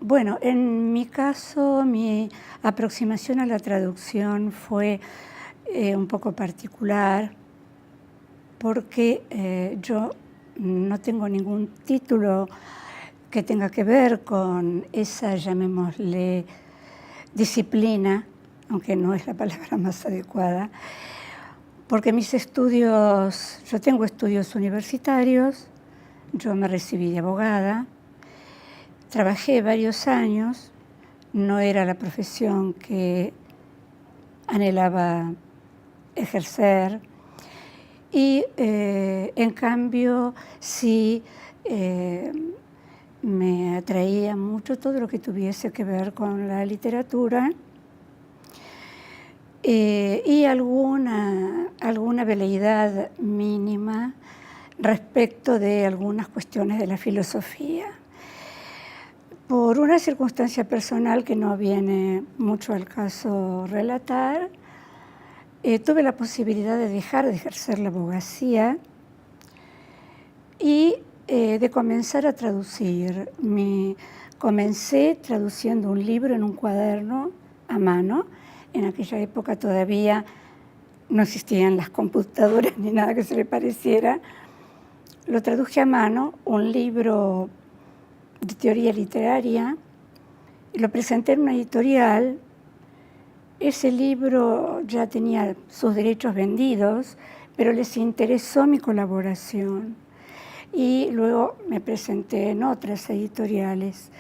Bueno, en mi caso, mi aproximación a la traducción fue un poco particular porque yo no tengo ningún título que tenga que ver con esa, llamémosle, disciplina, aunque no es la palabra más adecuada, porque mis estudios, yo tengo estudios universitarios, yo me recibí de abogada, trabajé varios años, no era la profesión que anhelaba ejercer y en cambio sí me atraía mucho todo lo que tuviese que ver con la literatura y alguna veleidad mínima respecto de algunas cuestiones de la filosofía. Por una circunstancia personal que no viene mucho al caso relatar, tuve la posibilidad de dejar de ejercer la abogacía y de comenzar a traducir. Comencé traduciendo un libro en un cuaderno a mano. En aquella época todavía no existían las computadoras ni nada que se le pareciera. Lo traduje a mano, un libro de teoría literaria, y lo presenté en una editorial. Ese libro ya tenía sus derechos vendidos, pero les interesó mi colaboración. Y luego me presenté en otras editoriales.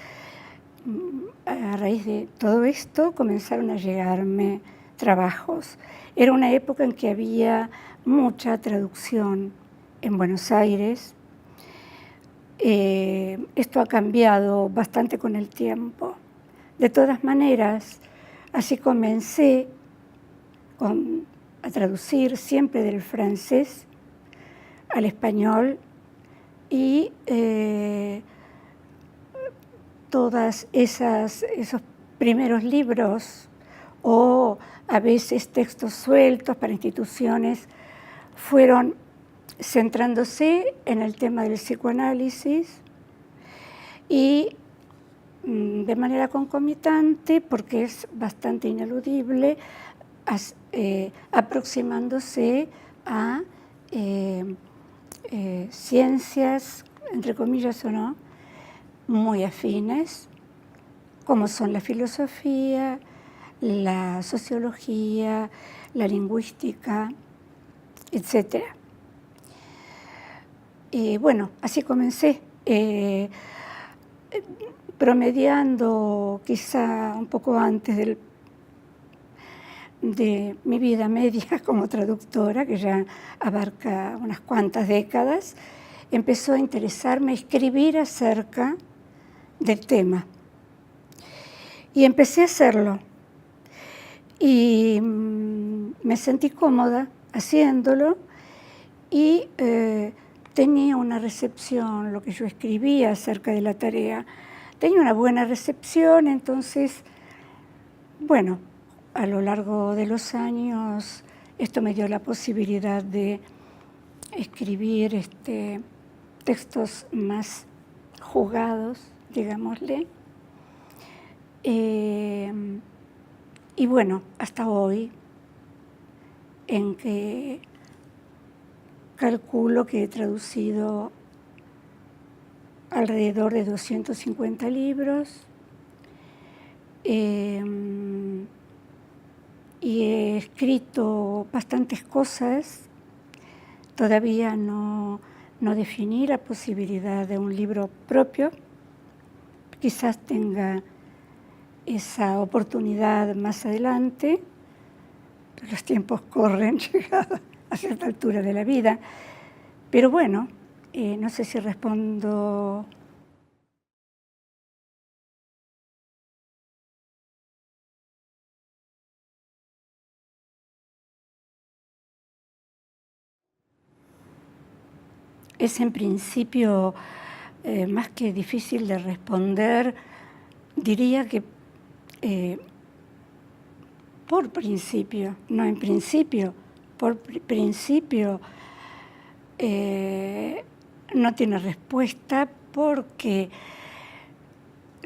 A raíz de todo esto comenzaron a llegarme trabajos. Era una época en que había mucha traducción en Buenos Aires. Esto ha cambiado bastante con el tiempo. De todas maneras, así comencé a traducir siempre del francés al español y todas esos primeros libros o a veces textos sueltos para instituciones fueron centrándose en el tema del psicoanálisis y de manera concomitante, porque es bastante ineludible, aproximándose a ciencias, entre comillas o no, muy afines, como son la filosofía, la sociología, la lingüística, etc. Y bueno, así comencé, promediando quizá un poco antes de mi vida media como traductora, que ya abarca unas cuantas décadas, empezó a interesarme escribir acerca del tema. Y empecé a hacerlo. Y me sentí cómoda haciéndolo y tenía una recepción, lo que yo escribía acerca de la tarea, tenía una buena recepción. Entonces, bueno, a lo largo de los años esto me dio la posibilidad de escribir textos más jugados, digámosle. Y bueno, hasta hoy, en que calculo que he traducido alrededor de 250 libros y he escrito bastantes cosas. Todavía no definí la posibilidad de un libro propio. Quizás tenga esa oportunidad más adelante. Los tiempos corren, llegado a cierta altura de la vida. Pero bueno, no sé si respondo. Es en principio más que difícil de responder, diría que por principio, no en principio, por principio no tiene respuesta, porque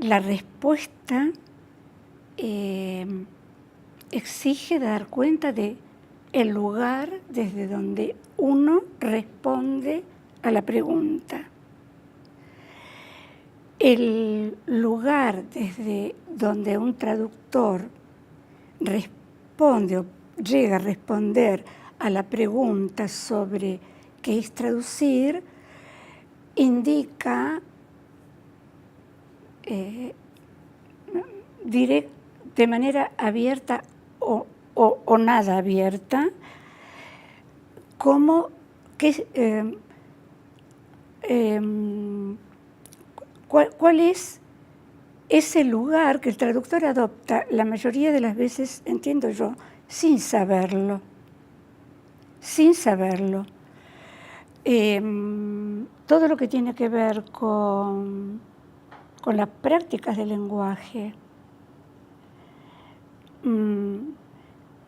la respuesta exige dar cuenta de el lugar desde donde uno responde a la pregunta. El lugar desde donde un traductor responde o llega a responder a la pregunta sobre qué es traducir, indica de manera abierta o nada abierta, cuál es ese lugar que el traductor adopta la mayoría de las veces, entiendo yo, sin saberlo. Todo lo que tiene que ver con las prácticas del lenguaje,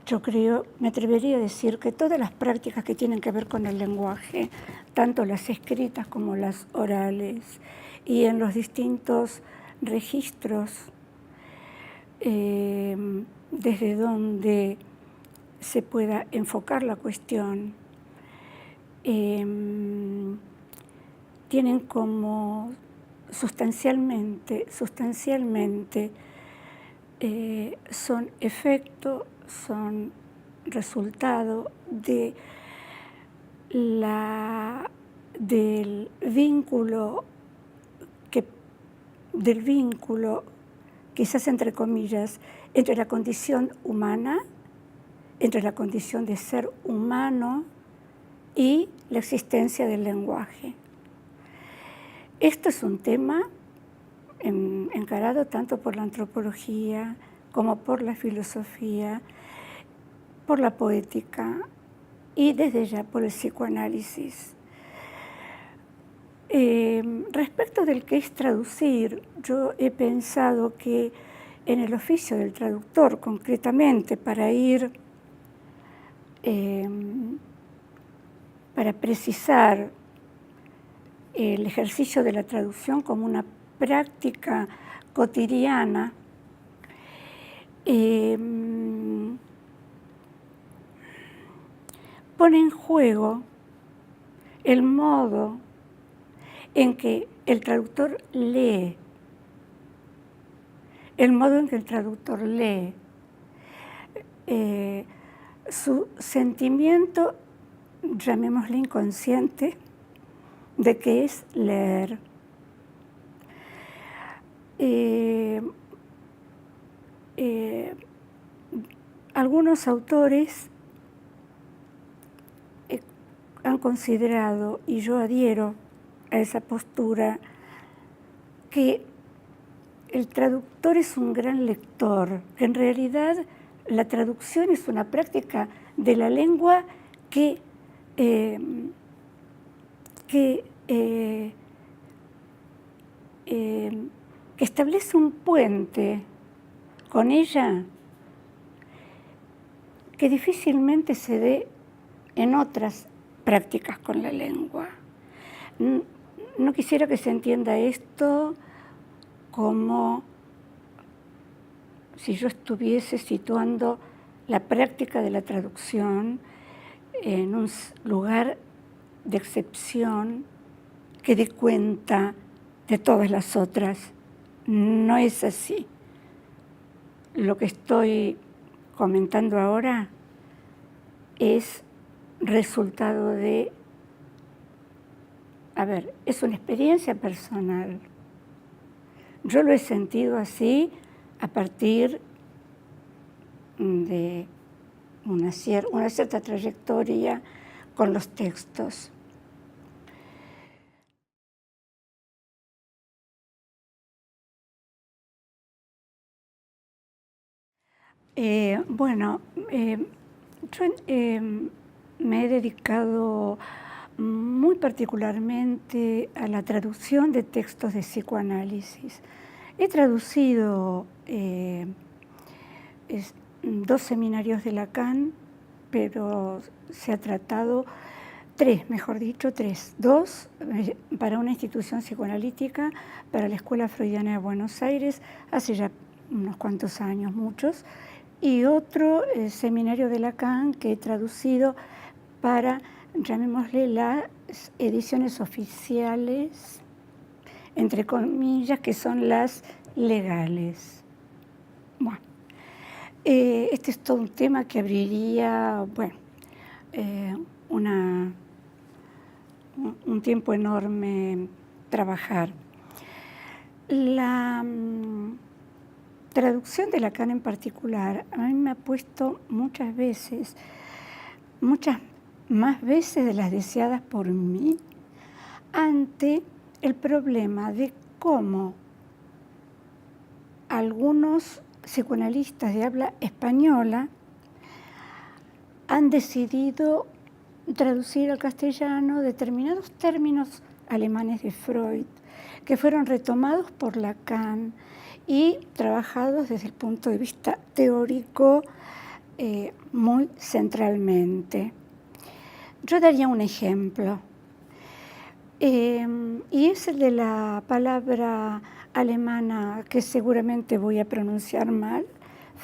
yo creo, me atrevería a decir que todas las prácticas que tienen que ver con el lenguaje, tanto las escritas como las orales, y en los distintos registros desde donde se pueda enfocar la cuestión, tienen como sustancialmente son efecto, son resultado del vínculo, quizás entre comillas, entre la condición humana, entre la condición de ser humano y la existencia del lenguaje. Esto es un tema encarado tanto por la antropología como por la filosofía, por la poética y desde ya por el psicoanálisis. Respecto del que es traducir, yo he pensado que en el oficio del traductor, concretamente, para precisar el ejercicio de la traducción como una práctica cotidiana, pone en juego el modo en que el traductor lee, su sentimiento, llamémosle inconsciente, de qué es leer. Algunos autores han considerado, y yo adhiero a esa postura, que el traductor es un gran lector, que en realidad la traducción es una práctica de la lengua que establece un puente con ella que difícilmente se dé en otras prácticas con la lengua. No quisiera que se entienda esto como si yo estuviese situando la práctica de la traducción en un lugar de excepción que dé cuenta de todas las otras. No es así. Lo que estoy comentando ahora es resultado de, es una experiencia personal. Yo lo he sentido así a partir de una cierta trayectoria con los textos. Yo me he dedicado muy particularmente a la traducción de textos de psicoanálisis. He traducido 2 seminarios de Lacan, pero se ha tratado tres, mejor dicho, tres. Dos para una institución psicoanalítica, para la Escuela Freudiana de Buenos Aires, hace ya unos cuantos años, muchos, y otro seminario de Lacan que he traducido para, llamémosle, las ediciones oficiales, entre comillas, que son las legales. Bueno, este es todo un tema que abriría, bueno, un tiempo enorme trabajar. La traducción de Lacan en particular a mí me ha puesto muchas veces, muchas más veces de las deseadas por mí, ante el problema de cómo algunos psicoanalistas de habla española han decidido traducir al castellano determinados términos alemanes de Freud, que fueron retomados por Lacan y trabajados desde el punto de vista teórico muy centralmente. Yo daría un ejemplo, y es el de la palabra alemana que seguramente voy a pronunciar mal,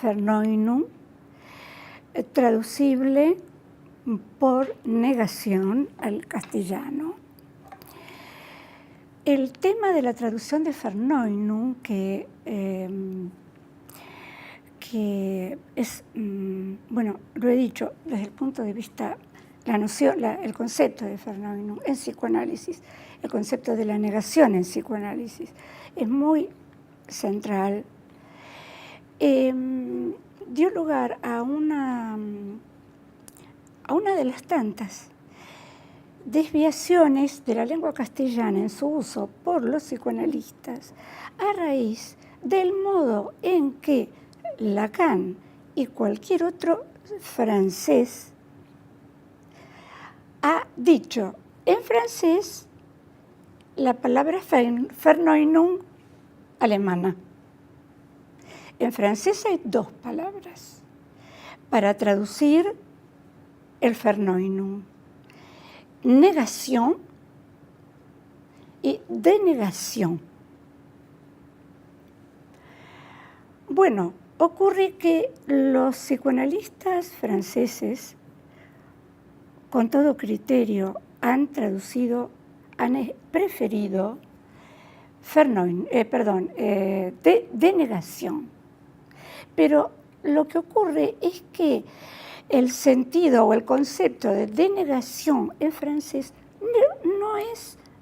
Verneinung, traducible por negación al castellano. El tema de la traducción de Verneinung, que es, bueno, lo he dicho desde el punto de vista, la noción, el concepto de Verneinung en psicoanálisis, el concepto de la negación en psicoanálisis, es muy central. Dio lugar a una de las tantas desviaciones de la lengua castellana en su uso por los psicoanalistas a raíz del modo en que Lacan y cualquier otro francés ha dicho en francés la palabra Verneinung alemana. En francés hay dos palabras para traducir el Verneinung: negación y denegación. Bueno, ocurre que los psicoanalistas franceses, con todo criterio, han preferido denegación. Pero lo que ocurre es que el sentido o el concepto de denegación en francés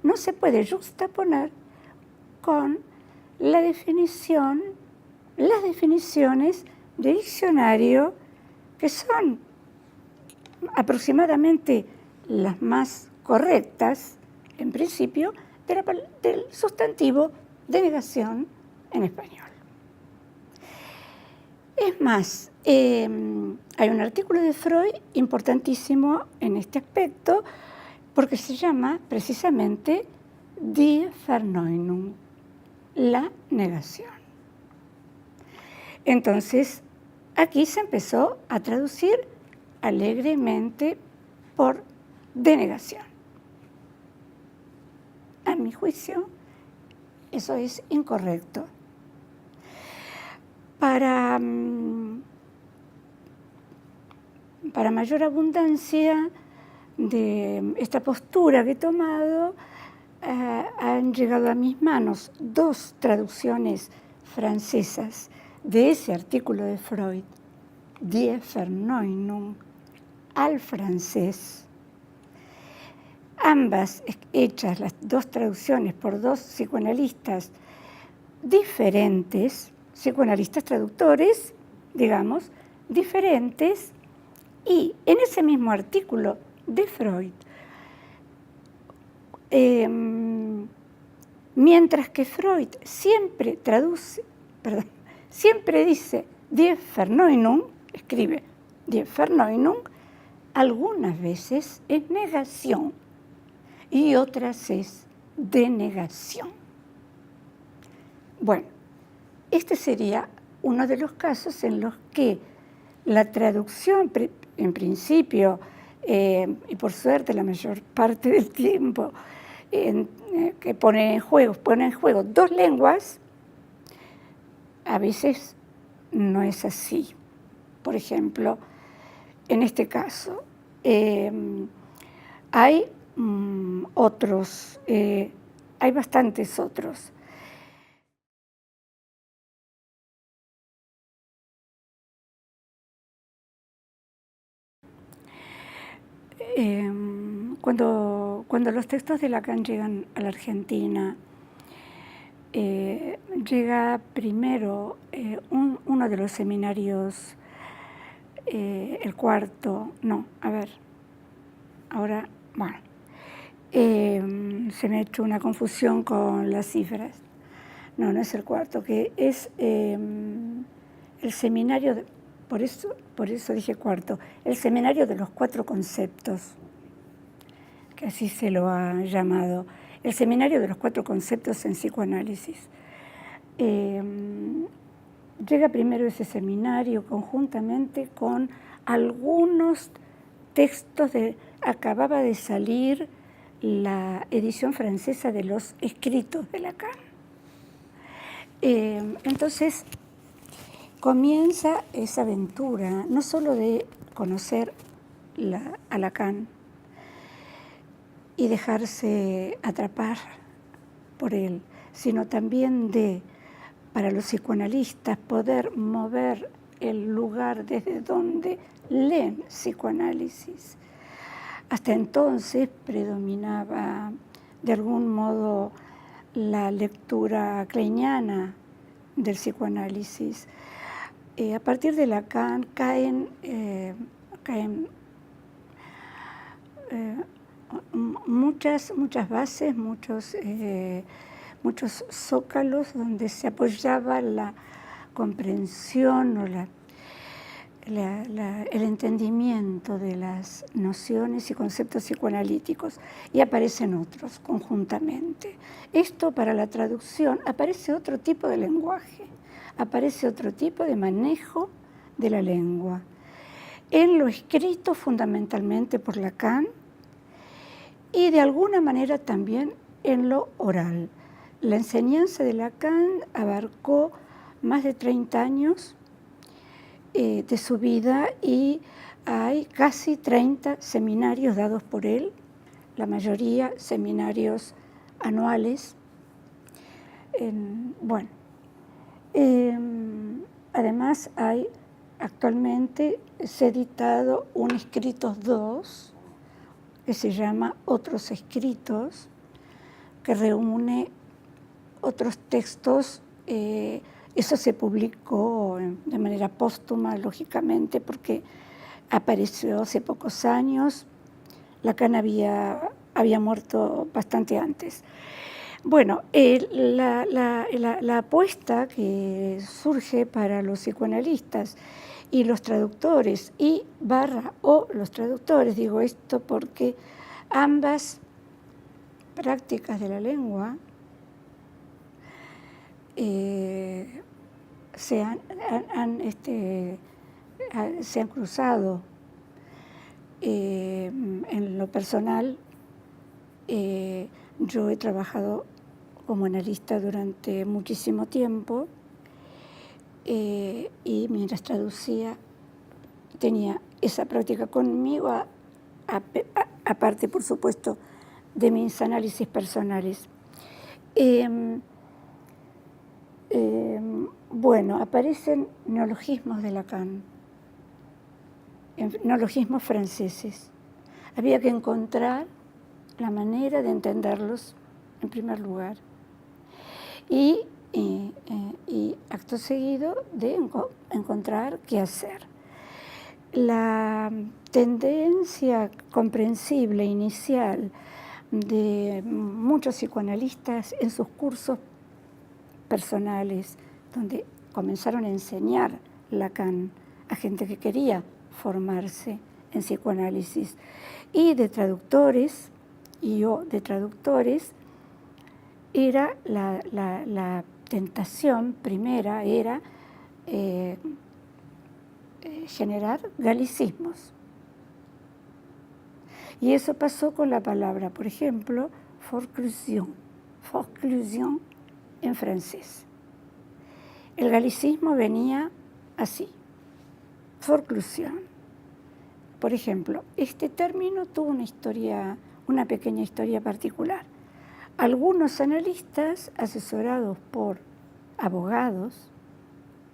no se puede juxtaponer con las definiciones de diccionario, que son aproximadamente las más correctas, en principio, del sustantivo denegación en español. Es más, hay un artículo de Freud importantísimo en este aspecto, porque se llama precisamente Die Verneinung, la negación. Entonces, aquí se empezó a traducir alegremente por denegación. A mi juicio, eso es incorrecto. Para mayor abundancia de esta postura que he tomado, han llegado a mis manos dos traducciones francesas de ese artículo de Freud, Die Verneinung, al francés. Ambas hechas, las dos traducciones, por dos psicoanalistas diferentes, psicoanalistas traductores, digamos, diferentes, y en ese mismo artículo de Freud, mientras que Freud siempre dice Die Verneinung, escribe Die Verneinung, algunas veces es negación y otras es denegación. Bueno, este sería uno de los casos en los que la traducción, en principio y por suerte la mayor parte del tiempo que pone en juego dos lenguas, a veces no es así. Por ejemplo, en este caso, hay otros, hay bastantes otros. Cuando los textos de Lacan llegan a la Argentina, llega primero uno de los seminarios, el cuarto, se me ha hecho una confusión con las cifras. No es el cuarto, que es el seminario, por eso dije cuarto, el seminario de los 4 conceptos, que así se lo ha llamado, el seminario de los 4 conceptos en psicoanálisis. Llega primero ese seminario conjuntamente con algunos textos acababa de salir la edición francesa de los escritos de Lacan. Entonces comienza esa aventura, no solo de conocer a Lacan y dejarse atrapar por él, sino también para los psicoanalistas, poder mover el lugar desde donde leen psicoanálisis. Hasta entonces predominaba de algún modo la lectura kleiniana del psicoanálisis. A partir de Lacan caen muchas bases, muchos zócalos donde se apoyaba la comprensión o el entendimiento de las nociones y conceptos psicoanalíticos, y aparecen otros conjuntamente. Esto para la traducción aparece otro tipo de lenguaje, aparece otro tipo de manejo de la lengua. En lo escrito fundamentalmente por Lacan y de alguna manera también en lo oral. La enseñanza de Lacan abarcó más de 30 años de su vida y hay casi 30 seminarios dados por él, la mayoría seminarios anuales. Además actualmente se ha editado un Escritos 2 que se llama Otros Escritos, que reúne otros textos. Eso se publicó de manera póstuma, lógicamente, porque apareció hace pocos años. Lacan había muerto bastante antes. Bueno, la apuesta que surge para los psicoanalistas y los traductores los traductores, digo esto porque ambas prácticas de la lengua se han cruzado. En lo personal, yo he trabajado como analista durante muchísimo tiempo y mientras traducía tenía esa práctica conmigo, aparte, por supuesto, de mis análisis personales. Aparecen neologismos de Lacan, neologismos franceses. Había que encontrar la manera de entenderlos en primer lugar y acto seguido de encontrar qué hacer. La tendencia comprensible inicial de muchos psicoanalistas en sus cursos personales, donde comenzaron a enseñar Lacan a gente que quería formarse en psicoanálisis, y de traductores, era la tentación primera era generar galicismos. Y eso pasó con la palabra, por ejemplo, forclusion en francés. El galicismo venía así, forclusión. Por ejemplo, este término tuvo una pequeña historia particular. Algunos analistas, asesorados por abogados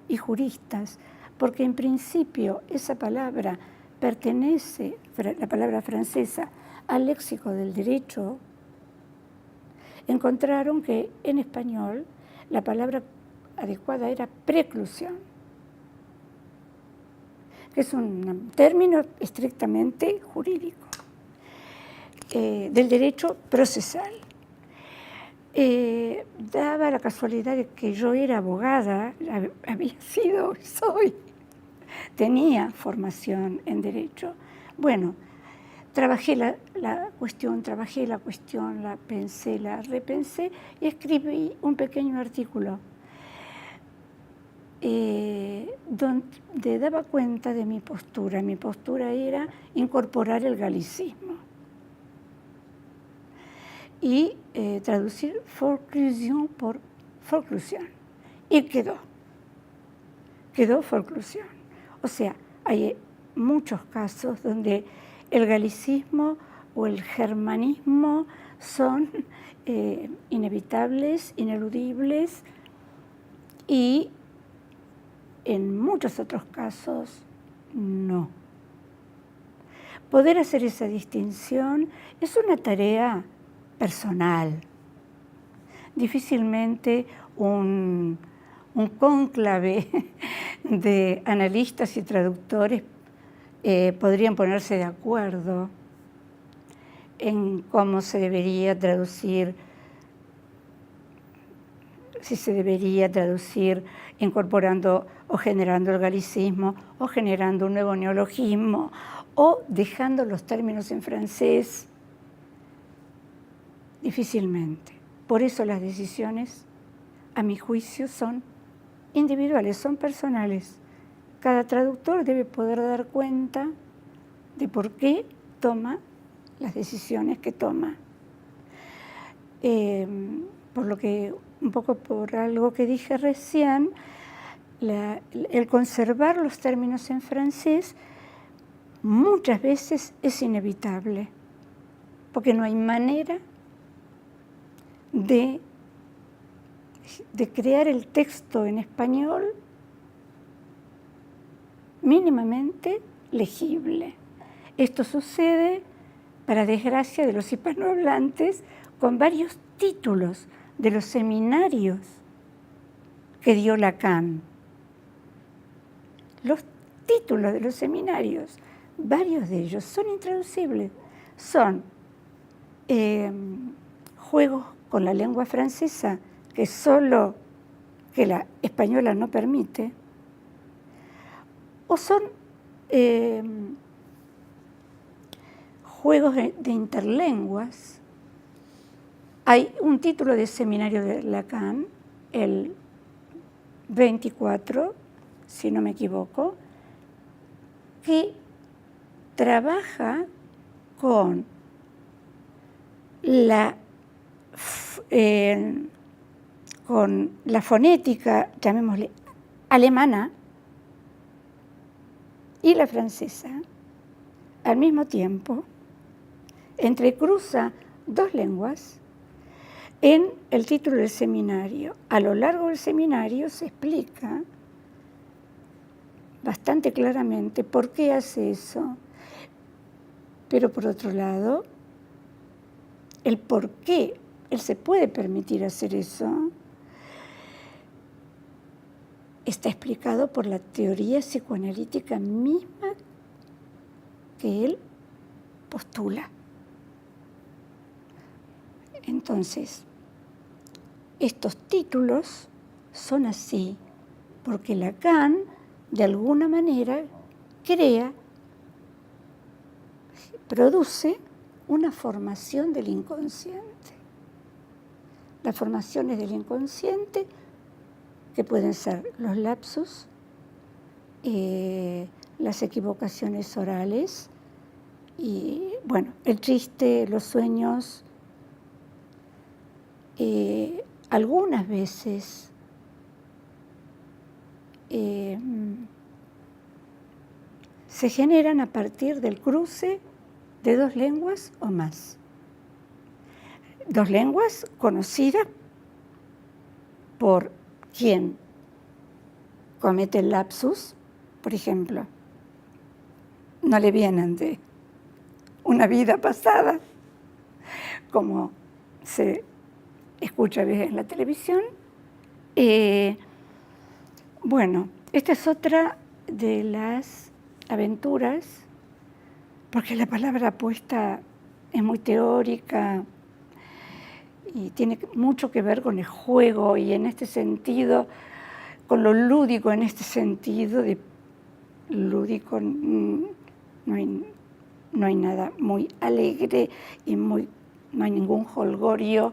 y juristas, porque en principio esa palabra pertenece, la palabra francesa, al léxico del derecho, encontraron que en español la palabra adecuada era preclusión, que es un término estrictamente jurídico, del derecho procesal. Daba la casualidad de que yo era abogada, había sido, soy, tenía formación en derecho. Bueno, trabajé la cuestión, la pensé, la repensé y escribí un pequeño artículo donde daba cuenta de mi postura. Mi postura era incorporar el galicismo y traducir forclusion por forclusión. Y quedó forclusión. O sea, hay muchos casos donde el galicismo o el germanismo son inevitables, ineludibles, y en muchos otros casos no. Poder hacer esa distinción es una tarea personal. Difícilmente un cónclave de analistas y traductores podrían ponerse de acuerdo en cómo se debería traducir, si se debería traducir incorporando o generando el galicismo, o generando un nuevo neologismo, o dejando los términos en francés. Difícilmente. Por eso las decisiones, a mi juicio, son individuales, son personales. Cada traductor debe poder dar cuenta de por qué toma las decisiones que toma. Por lo que, un poco por algo que dije recién, el conservar los términos en francés muchas veces es inevitable, porque no hay manera de crear el texto en español mínimamente legible. Esto sucede, para desgracia de los hispanohablantes, con varios títulos de los seminarios que dio Lacan. Los títulos de los seminarios, varios de ellos son intraducibles, son juegos con la lengua francesa que la española no permite, o son juegos de interlenguas. Hay un título de seminario de Lacan, el 24, si no me equivoco, que trabaja con la fonética, llamémosle, alemana y la francesa al mismo tiempo, entrecruza dos lenguas en el título del seminario. A lo largo del seminario se explica bastante claramente por qué hace eso, pero por otro lado, el por qué él se puede permitir hacer eso está explicado por la teoría psicoanalítica misma que él postula. Entonces, estos títulos son así porque Lacan, de alguna manera, produce una formación del inconsciente. Las formaciones del inconsciente, que pueden ser los lapsus, las equivocaciones orales y, bueno, el chiste, los sueños, algunas veces se generan a partir del cruce de dos lenguas o más. Dos lenguas conocidas por quien comete el lapsus, por ejemplo, no le vienen de una vida pasada, como se escucha a veces en la televisión. Bueno, esta es otra de las aventuras, porque la palabra apuesta es muy teórica y tiene mucho que ver con el juego y en este sentido, con lo lúdico en este sentido, de lúdico no hay nada muy alegre y no hay ningún jolgorio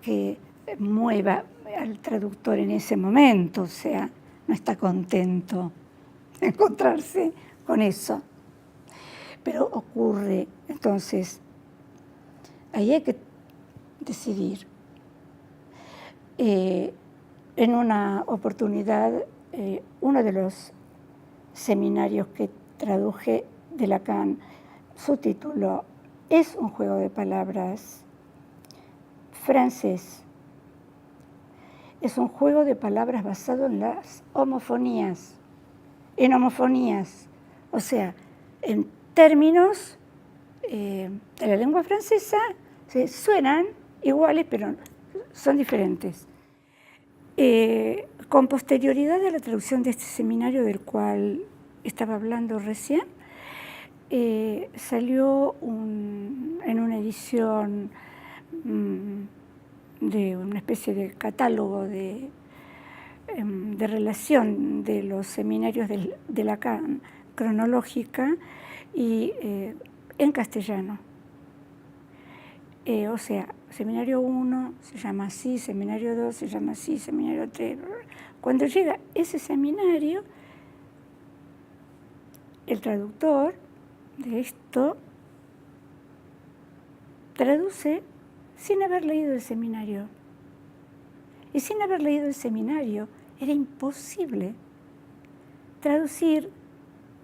que mueva al traductor en ese momento, o sea, no está contento de encontrarse con eso. Pero ocurre, entonces, ahí hay que decidir. En una oportunidad, uno de los seminarios que traduje de Lacan, su título es un juego de palabras francés. Es un juego de palabras basado en las homofonías, o sea, en términos de la lengua francesa, suenan iguales, pero son diferentes. Con posterioridad a la traducción de este seminario del cual estaba hablando recién, salió en una edición de una especie de catálogo de relación de los seminarios de Lacan cronológica y en castellano. O sea, seminario 1 se llama así, seminario 2 se llama así, seminario 3. Cuando llega ese seminario, el traductor de esto traduce sin haber leído el seminario. Y sin haber leído el seminario, era imposible traducir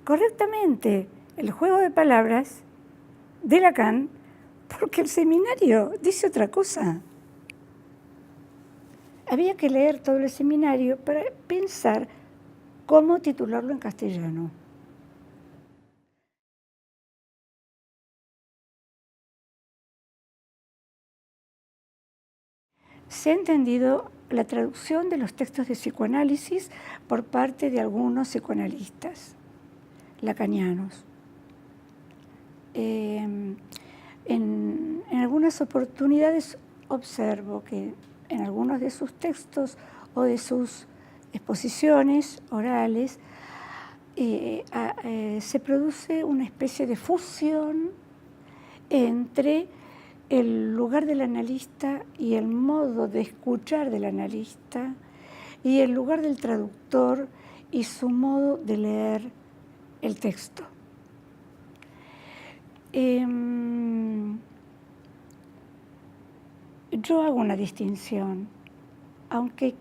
correctamente el juego de palabras de Lacan, porque el seminario dice otra cosa. Había que leer todo el seminario para pensar cómo titularlo en castellano. Se ha entendido la traducción de los textos de psicoanálisis por parte de algunos psicoanalistas lacanianos. En algunas oportunidades observo que en algunos de sus textos o de sus exposiciones orales se produce una especie de fusión entre el lugar del analista y el modo de escuchar del analista y el lugar del traductor y su modo de leer el texto. Yo hago una distinción, aunque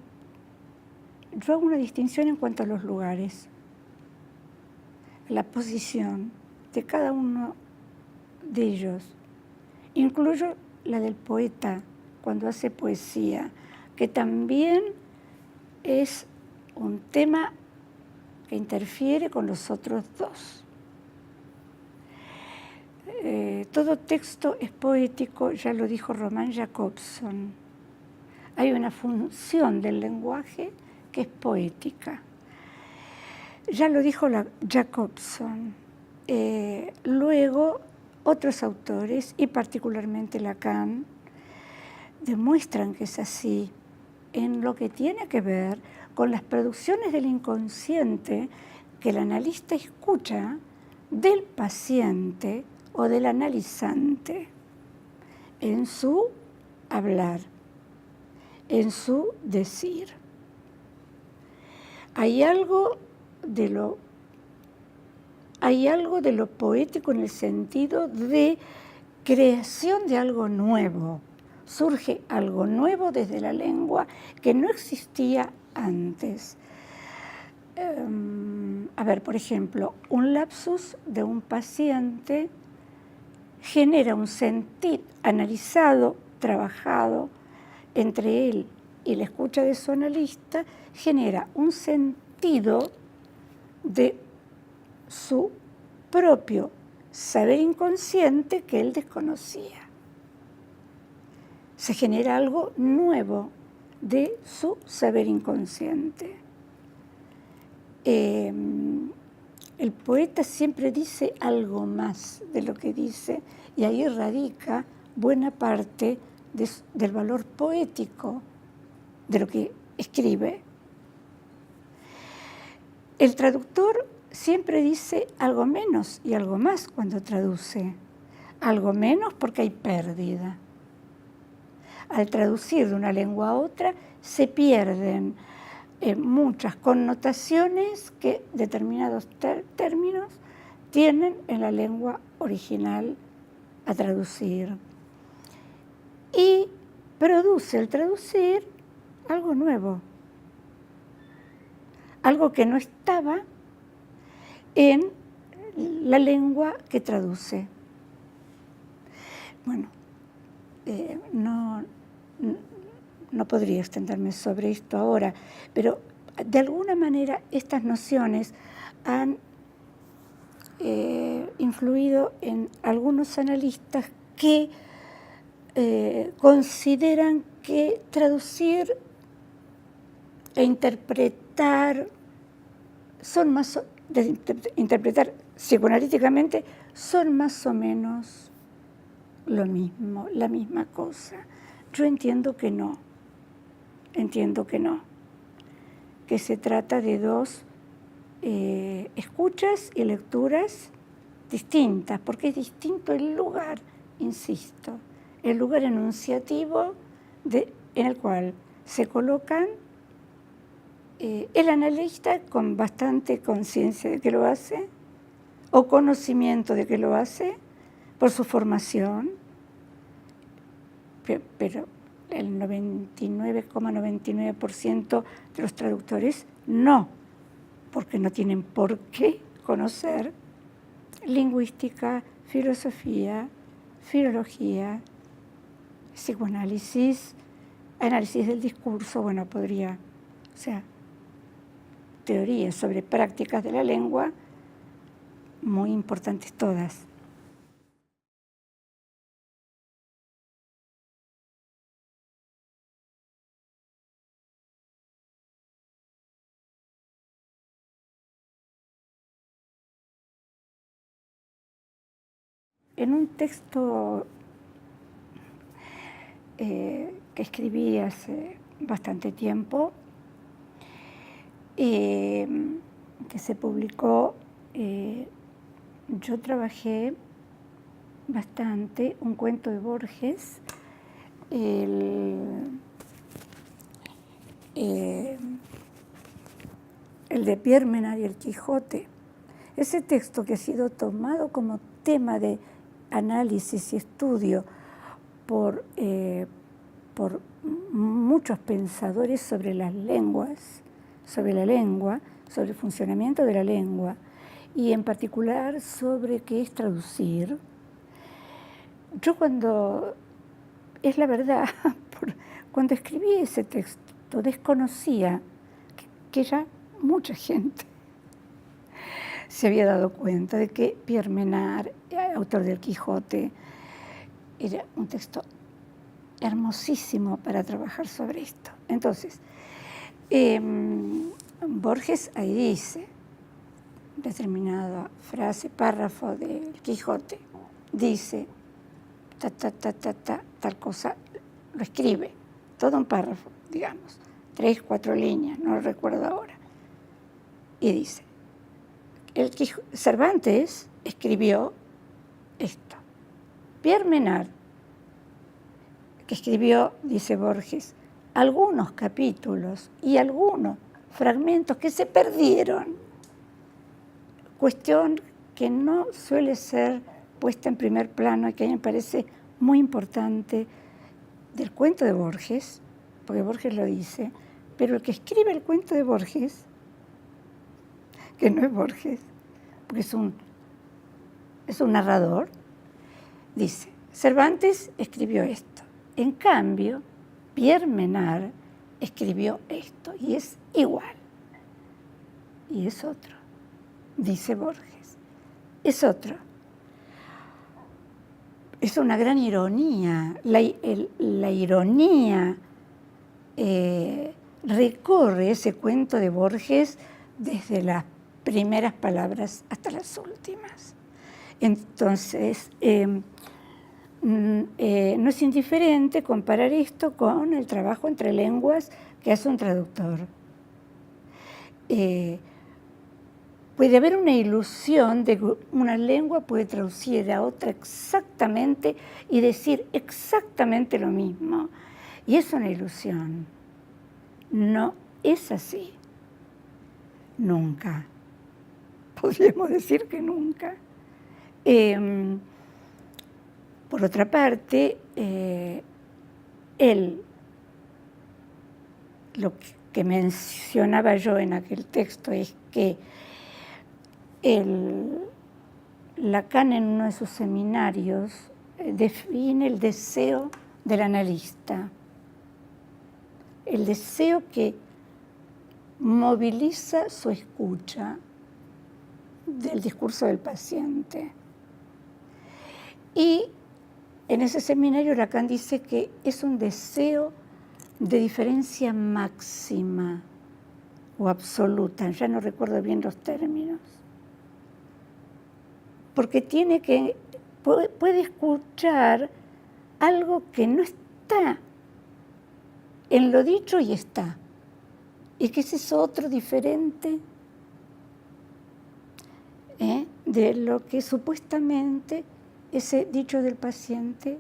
yo hago una distinción en cuanto a los lugares, la posición de cada uno de ellos. Incluyo la del poeta cuando hace poesía, que también es un tema que interfiere con los otros dos. Todo texto es poético, ya lo dijo Romain Jacobson. Hay una función del lenguaje que es poética. Ya lo dijo Jacobson. Luego, otros autores, y particularmente Lacan, demuestran que es así en lo que tiene que ver con las producciones del inconsciente que el analista escucha del paciente o del analizante en su hablar, en su decir. Hay algo de lo hay algo de lo poético en el sentido de creación de algo nuevo. Surge algo nuevo desde la lengua que no existía antes. A ver, por ejemplo, un lapsus de un paciente genera un sentir analizado, trabajado entre él y la escucha de su analista, genera un sentido de su propio saber inconsciente que él desconocía. Se genera algo nuevo de su saber inconsciente. El poeta siempre dice algo más de lo que dice, y ahí radica buena parte del valor poético de lo que escribe. El traductor siempre dice algo menos y algo más cuando traduce. Algo menos porque hay pérdida. Al traducir de una lengua a otra se pierden muchas connotaciones que determinados términos tienen en la lengua original a traducir. Y produce al traducir algo nuevo, algo que no estaba en la lengua que traduce. Bueno, no podría extenderme sobre esto ahora, pero de alguna manera estas nociones han influido en algunos analistas que consideran que traducir e interpretar interpretar psicoanalíticamente son más o menos lo mismo, la misma cosa. Yo entiendo que no, que se trata de dos escuchas y lecturas distintas, porque es distinto el lugar, insisto, el lugar enunciativo en el cual se colocan el analista con bastante conciencia de que lo hace, o conocimiento de que lo hace, por su formación, pero el 99,99% de los traductores no, porque no tienen por qué conocer lingüística, filosofía, filología, psicoanálisis, análisis del discurso, bueno, teorías sobre prácticas de la lengua, muy importantes todas. En un texto que escribí hace bastante tiempo, que se publicó, yo trabajé bastante un cuento de Borges, el de Pierre Menard y el Quijote. Ese texto que ha sido tomado como tema de análisis y estudio por muchos pensadores sobre las lenguas, sobre la lengua, sobre el funcionamiento de la lengua, y en particular sobre qué es traducir. Yo es la verdad, cuando escribí ese texto desconocía que ya mucha gente se había dado cuenta de que Pierre Menard, autor del Quijote, era un texto hermosísimo para trabajar sobre esto. Entonces, Borges ahí dice, determinada frase, párrafo del Quijote, dice, tal cosa, lo escribe, todo un párrafo, digamos, 3, 4 líneas, no lo recuerdo ahora, y dice, Cervantes escribió esto. Pierre Menard, que escribió, dice Borges, algunos capítulos y algunos fragmentos que se perdieron. Cuestión que no suele ser puesta en primer plano y que a mí me parece muy importante del cuento de Borges, porque Borges lo dice, pero el que escribe el cuento de Borges, que no es Borges, porque es un narrador, dice, Cervantes escribió esto. En cambio, Pierre Menard escribió esto y es igual. Y es otro, dice Borges. Es otro. Es una gran ironía. La ironía recorre ese cuento de Borges desde las primeras palabras hasta las últimas. Entonces, no es indiferente comparar esto con el trabajo entre lenguas que hace un traductor. Puede haber una ilusión de que una lengua puede traducir a otra exactamente y decir exactamente lo mismo. Y es una ilusión. No es así. Nunca. Podríamos decir que nunca. Por otra parte, lo que mencionaba yo en aquel texto es que Lacan en uno de sus seminarios define el deseo del analista, el deseo que moviliza su escucha del discurso del paciente. Y en ese seminario Lacan dice que es un deseo de diferencia máxima o absoluta, ya no recuerdo bien los términos, porque puede escuchar algo que no está en lo dicho y está, y que es eso otro diferente de lo que supuestamente ese dicho del paciente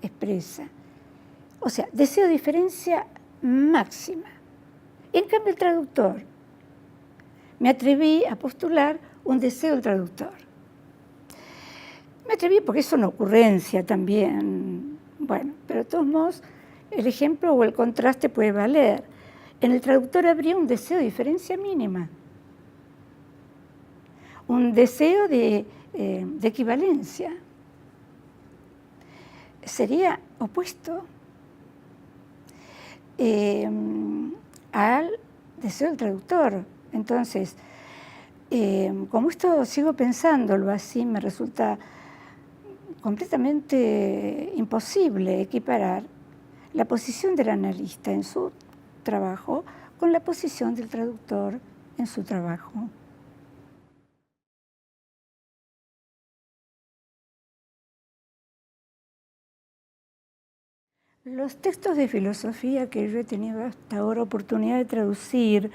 expresa. O sea, deseo de diferencia máxima. En cambio, el traductor, me atreví a postular un deseo del traductor. Me atreví porque es una ocurrencia también. Bueno, pero de todos modos, el ejemplo o el contraste puede valer. En el traductor habría un deseo de diferencia mínima. Un deseo de equivalencia. Sería opuesto al deseo del traductor. Entonces, como esto sigo pensándolo así, me resulta completamente imposible equiparar la posición del analista en su trabajo con la posición del traductor en su trabajo. Los textos de filosofía que yo he tenido hasta ahora oportunidad de traducir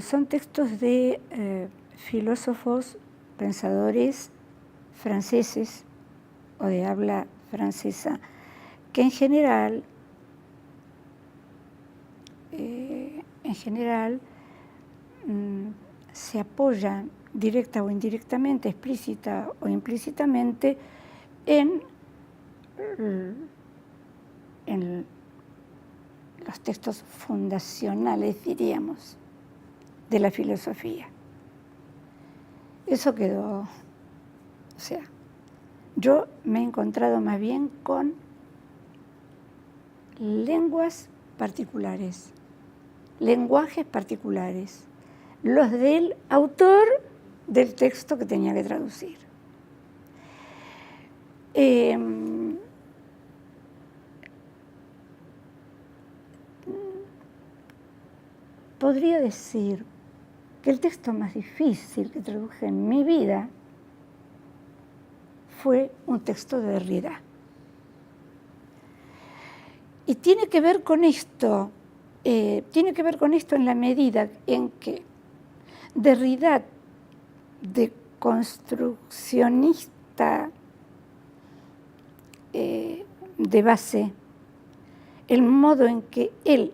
son textos de filósofos, pensadores franceses o de habla francesa, que en general se apoyan directa o indirectamente, explícita o implícitamente, en los textos fundacionales, diríamos, de la filosofía. Eso quedó, o sea, yo me he encontrado más bien con lenguas particulares, lenguajes particulares, los del autor del texto que tenía que traducir. Podría decir que el texto más difícil que traduje en mi vida fue un texto de Derrida. Y tiene que ver con esto en la medida en que Derrida, de construccionista de base, el modo en que él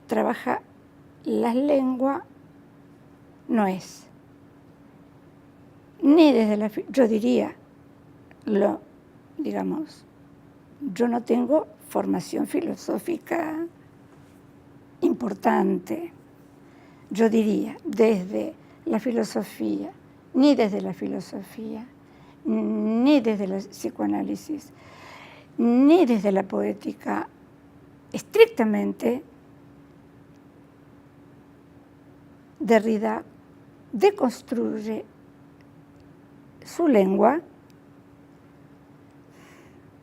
trabaja las lenguas no es ni desde yo diría, digamos, yo no tengo formación filosófica importante. Yo diría, desde la filosofía, ni desde la filosofía, ni desde el psicoanálisis, ni desde la poética, estrictamente, Derrida deconstruye su lengua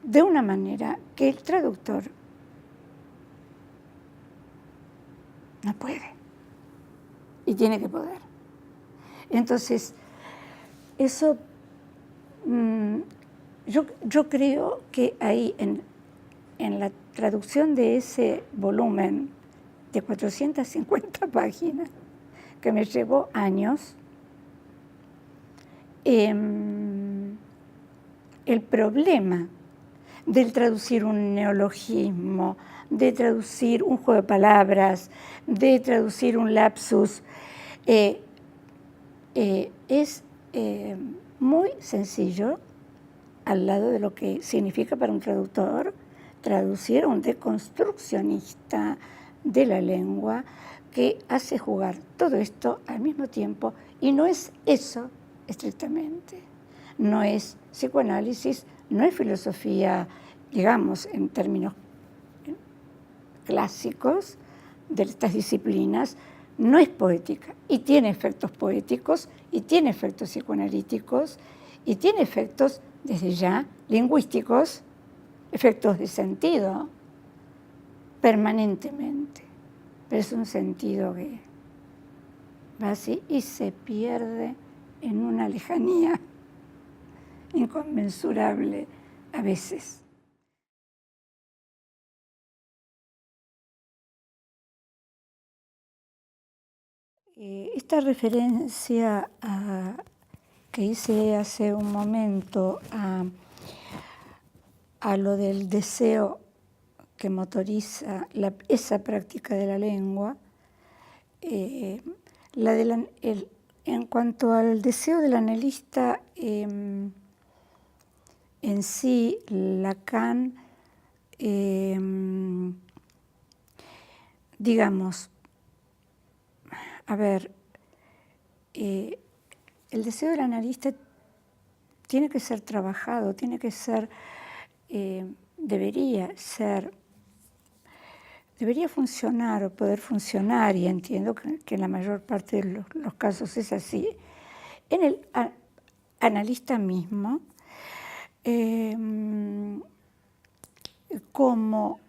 de una manera que el traductor no puede y tiene que poder. Entonces, eso, yo creo que ahí en la traducción de ese volumen de 450 páginas, que me llevó años, el problema del traducir un neologismo, de traducir un juego de palabras, de traducir un lapsus, es muy sencillo al lado de lo que significa para un traductor traducir a un deconstruccionista de la lengua que hace jugar todo esto al mismo tiempo, y no es eso estrictamente. No es psicoanálisis, no es filosofía, digamos, en términos clásicos de estas disciplinas, no es poética, y tiene efectos poéticos, y tiene efectos psicoanalíticos, y tiene efectos, desde ya, lingüísticos, efectos de sentido, permanentemente. Pero es un sentido que va así y se pierde en una lejanía inconmensurable a veces. Esta referencia que hice hace un momento a lo del deseo que motoriza esa práctica de la lengua, en cuanto al deseo del analista en sí, Lacan, digamos, a ver, el deseo del analista tiene que ser trabajado, tiene que ser, debería funcionar o poder funcionar, y entiendo que en la mayor parte de los casos es así, en el analista mismo, como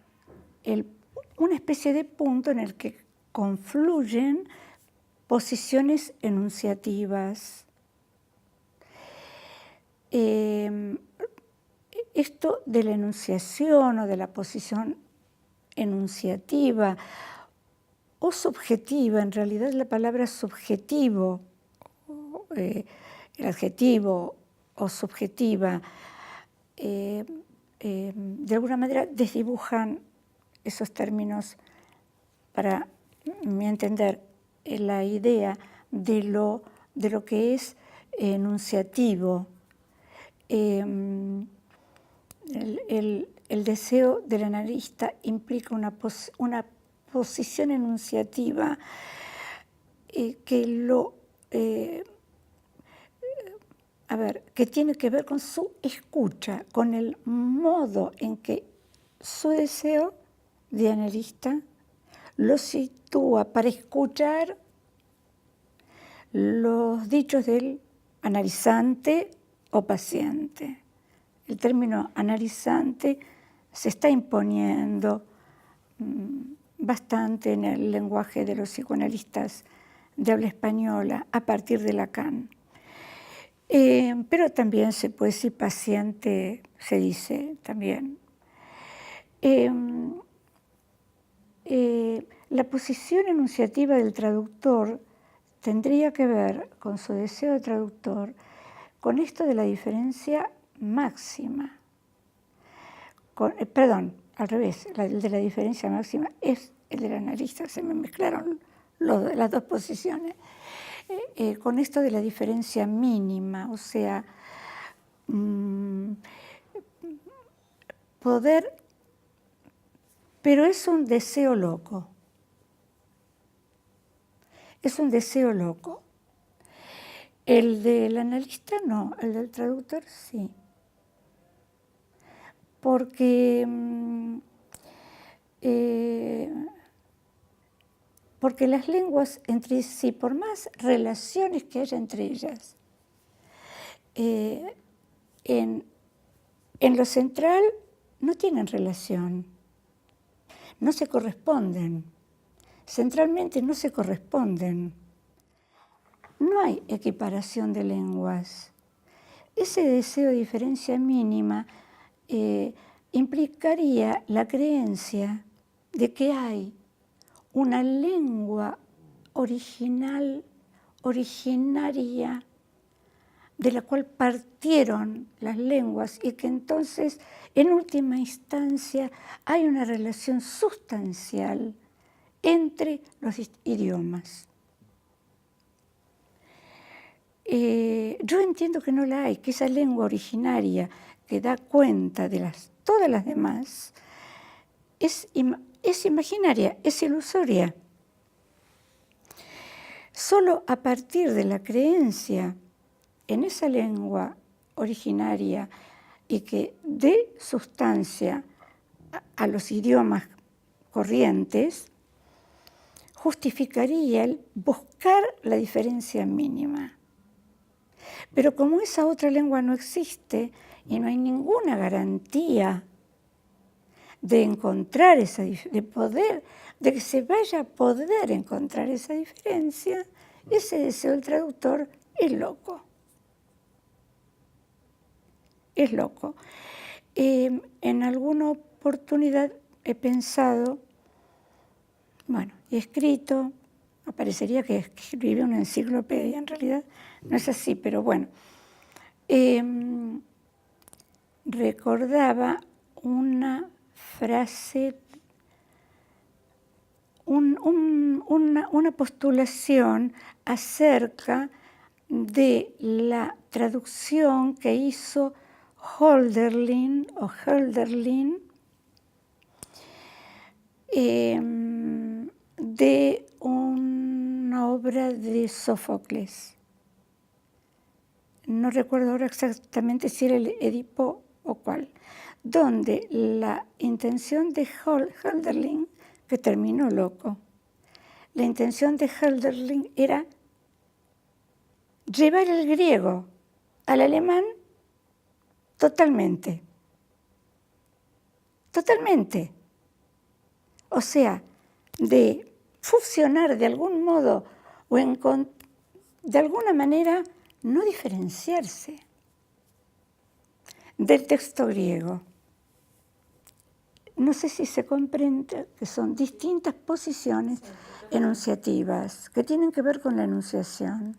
una especie de punto en el que confluyen posiciones enunciativas. Esto de la enunciación o de la posición enunciativa o subjetiva, en realidad la palabra subjetivo, el adjetivo o subjetiva, de alguna manera desdibujan esos términos para mi entender la idea de lo que es enunciativo. El deseo del analista implica una posición enunciativa que tiene que ver con su escucha, con el modo en que su deseo de analista lo sitúa para escuchar los dichos del analizante o paciente. El término analizante se está imponiendo bastante en el lenguaje de los psicoanalistas de habla española a partir de Lacan. Pero también se puede decir paciente, se dice también. La posición enunciativa del traductor tendría que ver con su deseo de traductor, con esto de la diferencia máxima. Perdón, al revés, el de la diferencia máxima es el del analista, se me mezclaron las dos posiciones. con esto de la diferencia mínima, o sea, poder, pero es un deseo loco. Es un deseo loco. El del analista no, el del traductor sí. Porque las lenguas entre sí, por más relaciones que haya entre ellas, en lo central no tienen relación, no se corresponden, centralmente no se corresponden. No hay equiparación de lenguas. Ese deseo de diferencia mínima implicaría la creencia de que hay una lengua original, originaria, de la cual partieron las lenguas y que entonces, en última instancia, hay una relación sustancial entre los idiomas. Yo entiendo que no la hay, que esa lengua originaria que da cuenta de todas las demás es imaginaria, es ilusoria. Solo a partir de la creencia en esa lengua originaria y que dé sustancia a los idiomas corrientes, justificaría el buscar la diferencia mínima. Pero como esa otra lengua no existe y no hay ninguna garantía de encontrar de que se vaya a poder encontrar esa diferencia, ese deseo del traductor es loco. Es loco. En alguna oportunidad he pensado, bueno, he escrito, parecería que escribí una enciclopedia, en realidad no es así, pero bueno. Recordaba una frase, una postulación acerca de la traducción que hizo Hölderlin de una obra de Sófocles. No recuerdo ahora exactamente si era el Edipo o cuál, donde la intención de Hölderlin, que terminó loco, la intención de Hölderlin era llevar el griego al alemán totalmente. Totalmente. O sea, de fusionar de algún modo o de alguna manera no diferenciarse del texto griego. No sé si se comprende que son distintas posiciones enunciativas que tienen que ver con la enunciación.